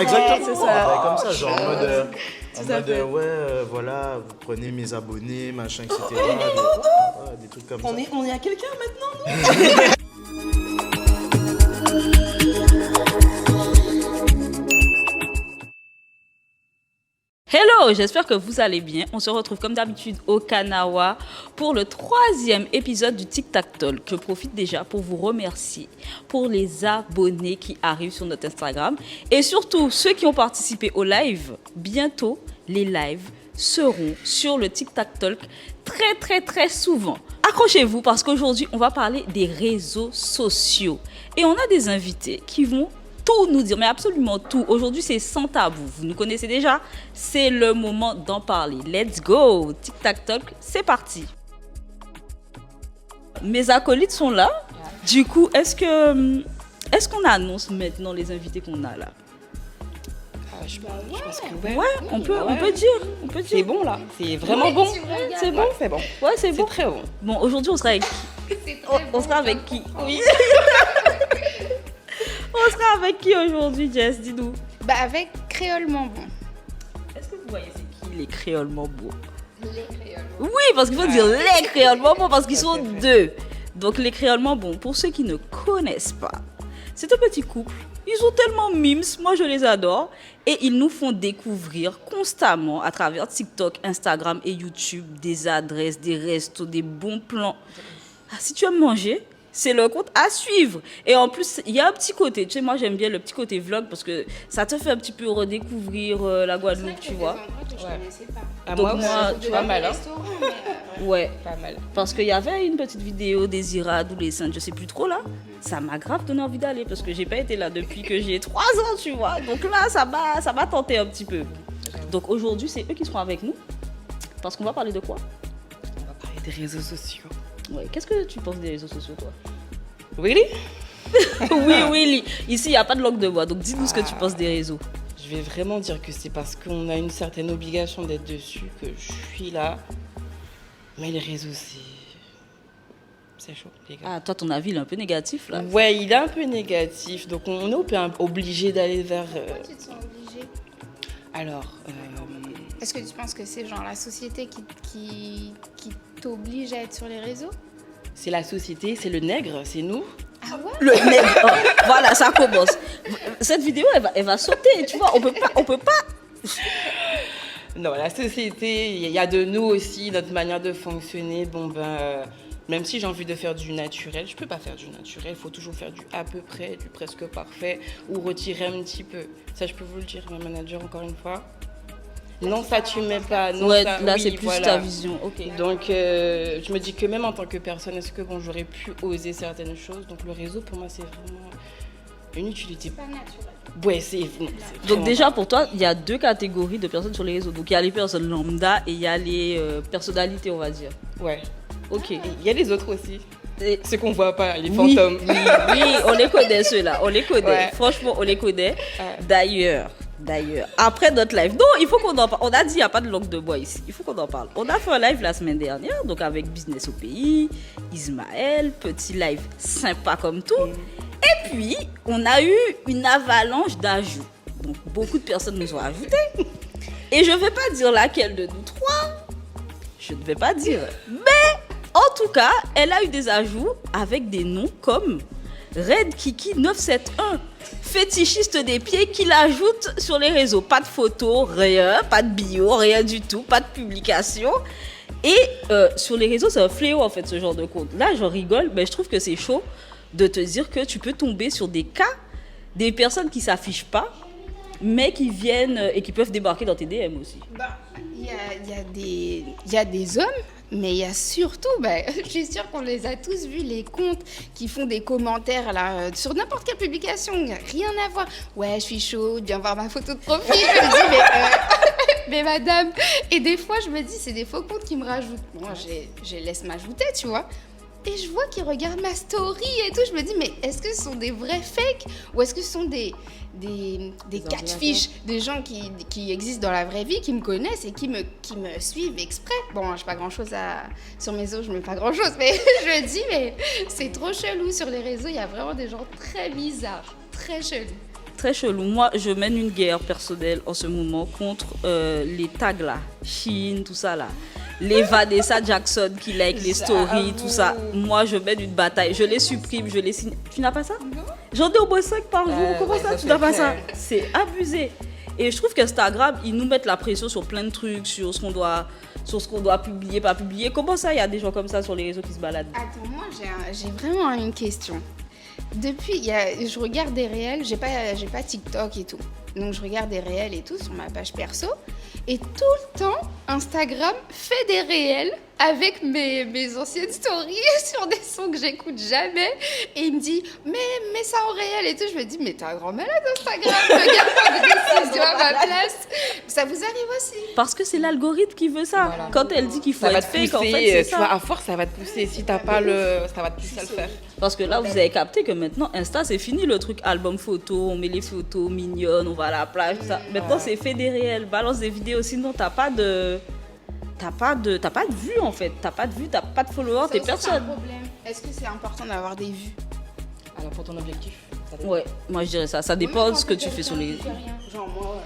exactement. c'est ça. Comme ça, genre en mode voilà, vous prenez mes abonnés, machin, etc. Des trucs comme ça. On est à quelqu'un maintenant, Hello, j'espère que vous allez bien. On se retrouve comme d'habitude au Kanawa pour le 3e épisode du Tic Tac Talk. Je profite déjà pour vous remercier pour les abonnés qui arrivent sur notre Instagram et surtout ceux qui ont participé au live. Bientôt, les lives seront sur le Tic Tac Talk très souvent. Accrochez-vous parce qu'aujourd'hui, on va parler des réseaux sociaux. Et on a des invités qui vont tout nous dire, mais absolument tout. Aujourd'hui, c'est sans tabou. Vous nous connaissez déjà. C'est le moment d'en parler. Let's go. Tic Tac Talk, c'est parti. Mes acolytes sont là. Du coup, est-ce qu'on annonce maintenant les invités qu'on a là? Je pense que Ouais, on peut dire. C'est bon là, c'est vraiment bon. C'est bon? C'est bon. Ouais, c'est bon. C'est très bon. Bon, aujourd'hui, on sera avec qui? On sera avec qui? Oui. On sera avec qui aujourd'hui, Jess? Dis-nous. Avec Créole Mambon. Est-ce que vous voyez c'est qui les créoles Mambo? Les Créoles. Oui, parce qu'il faut dire les créoles Mambo parce qu'ils sont deux. Donc les créoles Mambo, pour ceux qui ne connaissent pas, c'est un petit couple. Ils ont tellement mimes, moi je les adore. Et ils nous font découvrir constamment à travers TikTok, Instagram et YouTube des adresses, des restos, des bons plans. Ah, si tu aimes manger, c'est le compte à suivre. Et en plus, il y a un petit côté. Tu sais, moi, j'aime bien le petit côté vlog parce que ça te fait un petit peu redécouvrir la Guadeloupe, tu vois. Que je connaissais pas. À Donc moi moi, aussi, pas mal. Hein. Ouais. Pas mal. Parce qu'il y avait une petite vidéo des Irades ou les Saintes, je sais plus trop là. Ça m'a grave donné envie d'aller parce que j'ai pas été là depuis que j'ai 3 ans, tu vois. Donc là, ça m'a tenté un petit peu. Donc aujourd'hui, c'est eux qui seront avec nous. Parce qu'on va parler de quoi? On va parler des réseaux sociaux. Ouais. Qu'est-ce que tu penses des réseaux sociaux, toi? Really? Oui. Ici, il n'y a pas de langue de bois. Donc dis-nous ce que tu penses des réseaux. Je vais vraiment dire que c'est parce qu'on a une certaine obligation d'être dessus que je suis là. Mais les réseaux, c'est chaud, les gars. Ah, toi, ton avis, il est un peu négatif, là. Ouais, il est un peu négatif. Donc on est un peu obligé d'aller vers... Pourquoi tu te sens obligée? Alors... Est-ce que tu penses que c'est genre la société qui t'oblige à être sur les réseaux? c'est la société, c'est le nègre, c'est nous. Ah ouais? Le nègre. Oh, voilà, ça commence. Cette vidéo, elle va sauter, tu vois. On peut pas. Non, la société, il y a de nous aussi, notre manière de fonctionner. Même si j'ai envie de faire du naturel, je peux pas faire du naturel. Il faut toujours faire du à peu près, du presque parfait ou retirer un petit peu. Ça, je peux vous le dire, ma manager, encore une fois. Non, ça tu mets pas. Non, Ouais, ça, là, oui, c'est plus voilà. ta vision. Ok. Donc, je me dis que même en tant que personne, est-ce que j'aurais pu oser certaines choses? Donc, le réseau, pour moi, c'est vraiment une utilité. Pas naturel. Ouais, c'est Donc déjà, pour toi, il y a 2 catégories de personnes sur les réseaux. Donc il y a les personnes lambda et il y a les personnalités, on va dire. Ouais. Ok. Il y a les autres aussi. Et- Ceux qu'on voit pas, les Oui, fantômes. oui, on les connaît ceux-là, on les connaît. Ouais. Franchement, on les connaît. Ouais. D'ailleurs, après notre live, non, il faut qu'on en parle. On a dit qu'il n'y a pas de langue de bois ici. Il faut qu'on en parle. On a fait un live la semaine dernière, donc avec Business au pays, Ismaël, petit live sympa comme tout. Et puis, on a eu une avalanche d'ajouts. Donc, beaucoup de personnes nous ont ajoutés. Et je ne vais pas dire laquelle de nous 3. Je ne vais pas dire. Mais, en tout cas, elle a eu des ajouts avec des noms comme Red Kiki 971. Fétichiste des pieds qui l'ajoute sur les réseaux. Pas de photos, rien, pas de bio, rien du tout, pas de publication. Et sur les réseaux, c'est un fléau en fait ce genre de compte. Là, je rigole, mais je trouve que c'est chaud de te dire que tu peux tomber sur des cas, des personnes qui s'affichent pas, mais qui viennent et qui peuvent débarquer dans tes DM aussi. Il y a des hommes, mais il y a surtout, je suis sûre qu'on les a tous vus, les comptes qui font des commentaires là, sur n'importe quelle publication, rien à voir. Ouais, je suis chaude, viens voir ma photo de profil. Je me dis, mais madame. Et des fois, je me dis, c'est des faux comptes qui me rajoutent. Moi, je les laisse m'ajouter, tu vois. Et je vois qu'ils regardent ma story et tout. Je me dis, mais est-ce que ce sont des vrais fakes ou est-ce que ce sont des catfish, des gens qui existent dans la vraie vie, qui me connaissent et qui me suivent exprès. Bon, j'ai pas grand-chose sur mes os, je mets pas grand-chose, mais je dis, mais c'est trop chelou sur les réseaux. Il y a vraiment des gens très bizarres, très chelous. Très chelou. Moi, je mène une guerre personnelle en ce moment contre les tags là, Chine, tout ça là. Les Vanessa Jackson qui like les stories, tout ça. Moi, je mène une bataille. Je les supprime, je les signe. Tu n'as pas ça? J'en ai au moins 5 par jour. Comment ça, tu n'as pas ça? C'est abusé. Et je trouve qu'Instagram, ils nous mettent la pression sur plein de trucs, sur ce qu'on doit publier, pas publier. Comment ça, il y a des gens comme ça sur les réseaux qui se baladent? Attends, moi j'ai vraiment une question. Depuis, je regarde des réels, j'ai pas TikTok et tout. Donc je regarde des réels et tout sur ma page perso. Et tout le temps, Instagram fait des réels avec mes anciennes stories sur des sons que j'écoute jamais. Et il me dit, mets ça en réel et tout. Je me dis, mais t'es un grand malade Instagram, regarde des décisions à ma place. Ça vous arrive aussi? Parce que c'est l'algorithme qui veut ça. Voilà. Quand elle dit qu'il faut Ça va être te fake, en pousser, fait, c'est tu vois, ça. à force, ça va te pousser. Si t'as pas ça va te pousser à le faire. Parce que là, vous avez capté que maintenant, Insta, c'est fini le truc album photo, on met les photos mignonnes, on va à la plage, tout ça. Maintenant, c'est fait des réels, balance des vidéos, sinon t'as pas de vue en fait, t'as pas de vue, t'as pas de followers, t'es Ça aussi, c'est un personne. problème. Est-ce que c'est important d'avoir des vues? Alors pour ton objectif, ça dépend. Ouais, moi je dirais ça, ça dépend de ce que tu fais sur les... Genre moi,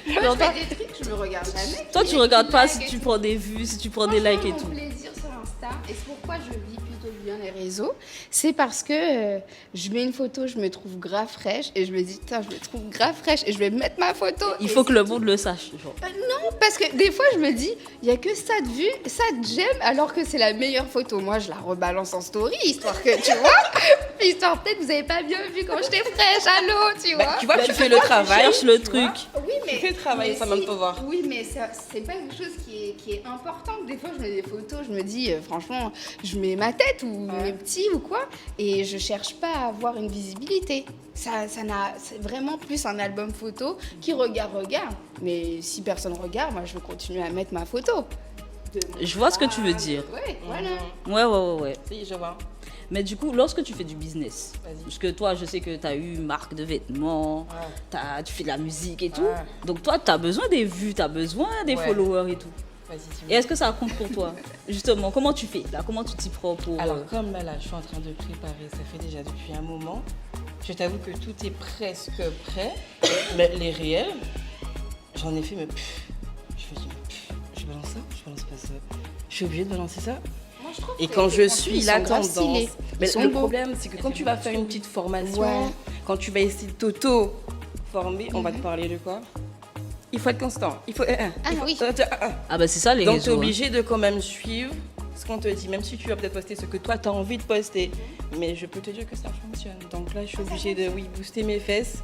moi je fais des trucs, je me regarde jamais. Toi, tu Mais regardes pas like si et tu tout. prends des vues, si tu prends des likes et Franchement, tout. mon plaisir sur Insta, et c'est pourquoi je vis plutôt bien les réseaux, c'est parce que je mets une photo, je me trouve grave fraîche, et je me dis, putain, je me trouve grave fraîche, et je vais mettre ma photo. Il et faut que c'est le tout. monde le sache. Genre. Non, parce que des fois, je me dis, il n'y a que ça de vues, ça de j'aime, alors que c'est la meilleure photo. Moi, je la rebalance en story, histoire que, tu vois, histoire peut-être, vous avez pas bien vu quand j'étais fraîche, allô, tu vois. Tu vois, tu fais le travail. Cherche le tu vois. truc. Oui, mais fais le travail, mais ça même pour voir. Oui, mais ça, c'est pas quelque chose qui est important. Des fois, je mets des photos, je me dis, franchement, je mets ma tête ou mes petits ou quoi, et je cherche pas à avoir une visibilité. C'est vraiment plus un album photo qui regarde. Mais si personne regarde, moi, je veux continuer à mettre ma photo. Je vois ce que tu veux dire. Ouais, voilà. Ouais. Si, je vois. Mais du coup, lorsque tu fais du business, Vas-y. parce que toi, je sais que tu as eu une marque de vêtements, tu fais de la musique et tout. Ouais. Donc toi, tu as besoin des vues, tu as besoin des Ouais. followers et tout. Vas-y, Et est-ce que ça compte pour toi? Justement, comment tu fais là? Comment tu t'y prends pour... Alors comme là, je suis en train de préparer, ça fait déjà depuis un moment. Je t'avoue que tout est presque prêt. Mais les réels, j'en ai fait, mais je me dis, je balance ça, je balance pas ça. Je suis obligée de balancer ça. Moi, je trouve Et que quand les je contenus, suis ils la sont grave tendance, stylés. mais Ils sont le beaux. problème c'est que quand tu vas faire une petite formation, Ouais. quand tu vas essayer de t'auto-former, on va te parler de quoi? Il faut être constant. Il faut. Oui. Ah bah c'est ça les Donc tu es réseaux. hein. obligé de quand même suivre ce qu'on te dit, même si tu vas peut-être poster ce que toi tu as envie de poster. Mais je peux te dire que ça fonctionne. Donc là je suis obligée de booster mes fesses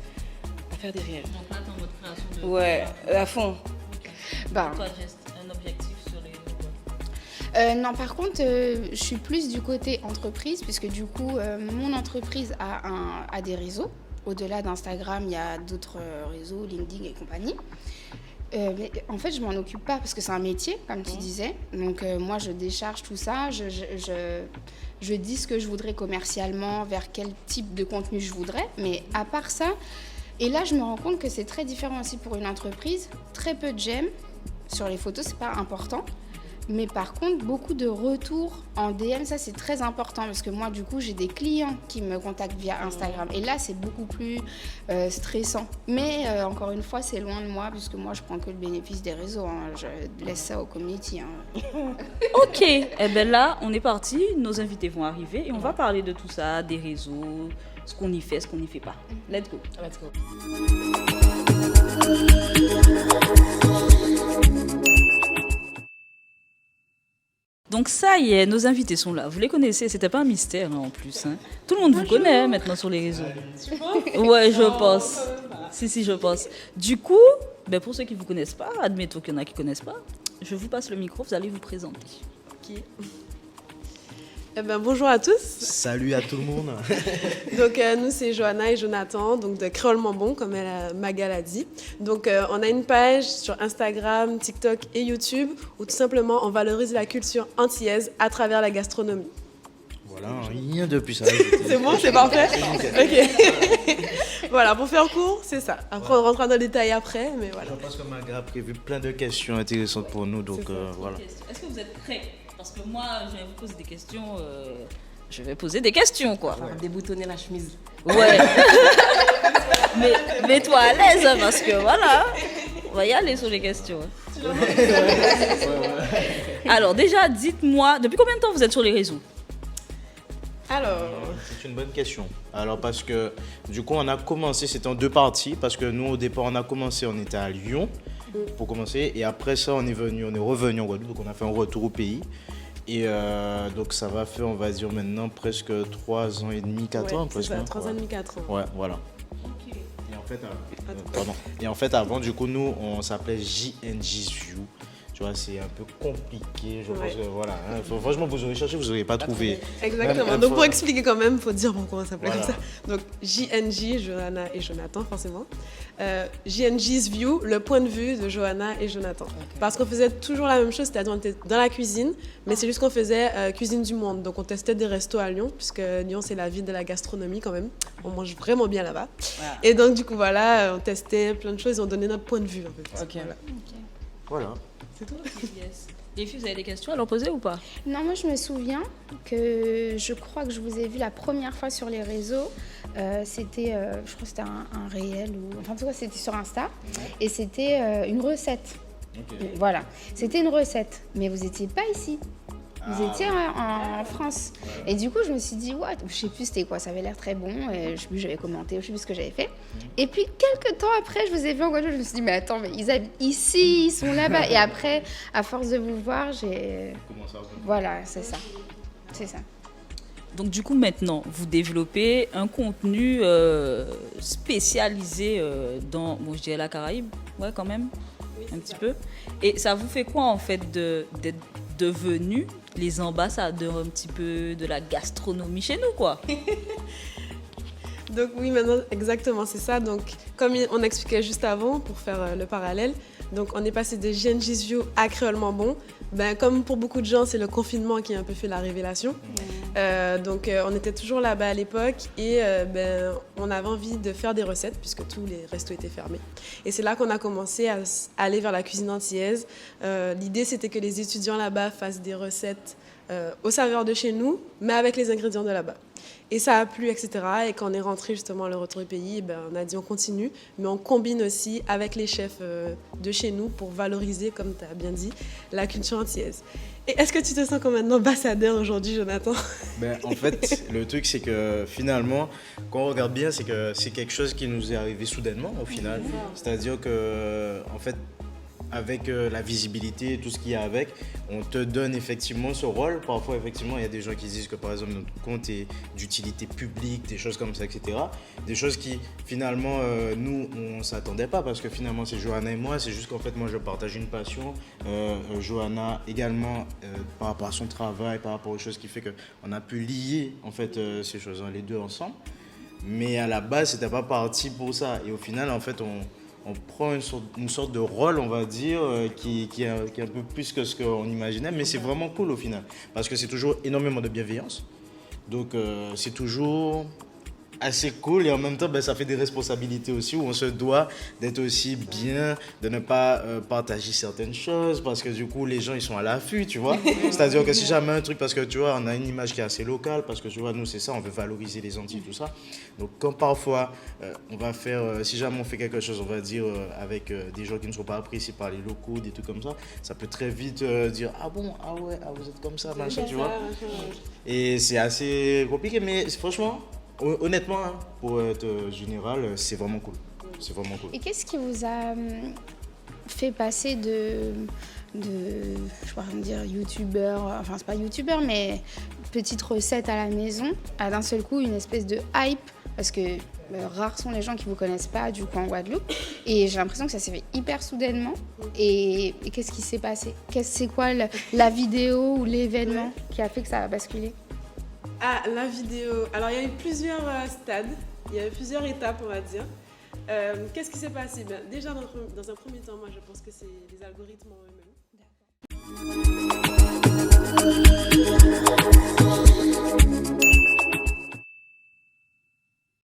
à faire des réels. Donc là, t'es en mode création de... Ouais, à fond. Ben, Toi, juste un objectif sur les réseaux. non, par contre, je suis plus du côté entreprise, puisque du coup, mon entreprise a des réseaux. Au-delà d'Instagram, il y a d'autres réseaux, LinkedIn et compagnie. Mais en fait, je m'en occupe pas parce que c'est un métier, comme tu disais. Donc, moi, je décharge tout ça. Je dis ce que je voudrais commercialement, vers quel type de contenu je voudrais. Mais à part ça, et là, je me rends compte que c'est très différent aussi pour une entreprise. Très peu de j'aime sur les photos, c'est pas important. Mais par contre, beaucoup de retours en DM, ça c'est très important parce que moi, du coup, j'ai des clients qui me contactent via Instagram. Et là, c'est beaucoup plus stressant. Mais encore une fois, c'est loin de moi puisque moi, je prends que le bénéfice des réseaux. Hein. Je laisse ça au community. Hein. Ok, eh ben là, on est parti. Nos invités vont arriver et on va parler de tout ça, des réseaux, ce qu'on y fait, ce qu'on n'y fait pas. Let's go. Let's go. Donc ça y est, nos invités sont là. Vous les connaissez, c'était pas un mystère hein, en plus. Hein. Tout le monde vous connaît hein, maintenant sur les réseaux. Ouais, je pense. Si, je pense. Du coup, ben pour ceux qui ne vous connaissent pas, admettons qu'il y en a qui ne connaissent pas, je vous passe le micro, vous allez vous présenter. Ok. Eh ben, bonjour à tous. Salut à tout le monde. Donc, nous, c'est Johanna et Jonathan, donc de Créole Mambon, comme Magal a dit. Donc, on a une page sur Instagram, TikTok et YouTube où tout simplement on valorise la culture antillaise à travers la gastronomie. Voilà, rien de plus ça. C'est bon, c'est parfait. Ok. Voilà, pour faire court, c'est ça. Après, on rentrera dans le détail après, mais voilà. Je pense que Maga a prévu plein de questions intéressantes pour nous, donc voilà. Est-ce que vous êtes prêts? Parce que moi, je vais vous poser des questions. Je vais poser des questions, quoi. On va déboutonner la chemise. Ouais. Mais mets-toi à l'aise, hein, parce que voilà, on va y aller sur les questions. Alors déjà, dites-moi, depuis combien de temps vous êtes sur les réseaux? Alors, C'est une bonne question. Alors parce que du coup on a commencé, c'était en deux parties, parce que nous au départ on a commencé, on était à Lyon pour commencer, et après ça on est revenu en Guadeloupe, donc on a fait un retour au pays. Et donc ça va faire, on va dire maintenant, presque 3 ans et demi, 4 ans c'est presque. ça, hein. 3 ans et demi, 4 ans. Ouais, voilà. Et en fait, avant, du coup, nous, on s'appelait JNG's View. Tu vois, c'est un peu compliqué. Je pense que voilà. Franchement, vous aurez cherché, vous n'aurez pas trouvé. Exactement. Même, Donc pour expliquer quand même, il faut dire pourquoi on s'appelait Voilà. comme ça. Donc JNJ, Johanna et Jonathan, forcément. JNJ's View, le point de vue de Johanna et Jonathan. Parce qu'on faisait toujours la même chose, c'est-à-dire on était dans la cuisine, mais c'est juste qu'on faisait cuisine du monde. Donc on testait des restos à Lyon, puisque Lyon c'est la ville de la gastronomie quand même. On mange vraiment bien là-bas. Voilà. Et donc du coup voilà, on testait plein de choses, on donnait notre point de vue en fait. Ok. Voilà. C'est tout. Yes. Les filles, vous avez des questions à leur poser ou pas? Non, moi je me souviens que je crois que je vous ai vu la première fois sur les réseaux. C'était, je crois que c'était un réel ou enfin en tout cas c'était sur Insta et c'était une recette. Voilà, c'était une recette, mais vous étiez pas ici. Vous étiez en France. Et du coup, je me suis dit, what? Je sais plus c'était quoi, ça avait l'air très bon. Et je sais plus, j'avais commenté, je sais plus ce que j'avais fait. Et puis, quelques temps après, je vous ai vu en Guadeloupe, je me suis dit, mais attends, mais ils habitent ici, ils sont là-bas. Et après, à force de vous voir, j'ai. Voilà, c'est ça. C'est ça. Donc du coup maintenant, vous développez un contenu spécialisé dans, bon, je dirais la Caraïbe, ouais quand même, un petit peu. Et ça vous fait quoi en fait d'être devenus les ambassadeurs un petit peu de la gastronomie chez nous quoi? Donc oui, maintenant, exactement, c'est ça. Donc, comme on expliquait juste avant, pour faire le parallèle, donc on est passé de JNG's View à Créolement Bon. Ben, comme pour beaucoup de gens, c'est le confinement qui a un peu fait la révélation. Donc, on était toujours là-bas à l'époque et ben, on avait envie de faire des recettes puisque tous les restos étaient fermés. Et c'est là qu'on a commencé à aller vers la cuisine antillaise. L'idée, c'était que les étudiants là-bas fassent des recettes aux saveurs de chez nous, mais avec les ingrédients de là-bas. Et ça a plu, etc. Et quand on est rentré justement le retour au pays, ben, on a dit on continue, mais on combine aussi avec les chefs de chez nous pour valoriser, comme tu as bien dit, la culture antillaise. Et est-ce que tu te sens comme un ambassadeur aujourd'hui, Jonathan? Ben, en fait, le truc, c'est que finalement, quand on regarde bien, c'est que c'est quelque chose qui nous est arrivé soudainement au final. C'est-à-dire que, en fait, avec la visibilité et tout ce qu'il y a avec, on te donne effectivement ce rôle. Parfois, effectivement, il y a des gens qui disent que, par exemple, notre compte est d'utilité publique, des choses comme ça, etc. Des choses qui, finalement, nous, on ne s'attendait pas parce que, finalement, c'est Johanna et moi. C'est juste qu'en fait, moi, je partage une passion. Johanna également, par rapport à son travail, par rapport aux choses qui fait qu'on a pu lier, en fait, ces choses, les deux ensemble. Mais à la base, c'était pas parti pour ça. Et au final, en fait, on prend une sorte de rôle, on va dire, qui est un peu plus que ce qu'on imaginait, mais c'est vraiment cool au final, parce que c'est toujours énormément de bienveillance, donc c'est toujours assez cool et en même temps ben, ça fait des responsabilités aussi où on se doit d'être aussi bien, de ne pas partager certaines choses parce que du coup les gens ils sont à l'affût, tu vois. C'est-à-dire que si jamais un truc, parce que tu vois on a une image qui est assez locale, parce que tu vois nous c'est ça, on veut valoriser les Antilles, tout ça. Donc quand parfois on va faire, si jamais on fait quelque chose on va dire avec des gens qui ne sont pas appréciés par les locaux, des trucs comme ça peut très vite dire ah bon, ah ouais, ah vous êtes comme ça, machin, tu vois. Et c'est assez compliqué mais franchement honnêtement, hein, pour être général, c'est vraiment cool. C'est vraiment cool. Et qu'est-ce qui vous a fait passer de je pourrais dire youtubeur, enfin c'est pas youtubeur, mais petite recette à la maison, à d'un seul coup une espèce de hype, parce que rares sont les gens qui vous connaissent pas du coup en Guadeloupe, et j'ai l'impression que ça s'est fait hyper soudainement. Et qu'est-ce qui s'est passé? C'est quoi la vidéo ou l'événement qui a fait que ça a basculé? Ah, la vidéo. Alors, il y a eu plusieurs stades, il y a eu plusieurs étapes, on va dire. Qu'est-ce qui s'est passé? Ben, déjà, dans un premier temps, moi, je pense que c'est les algorithmes en eux-mêmes.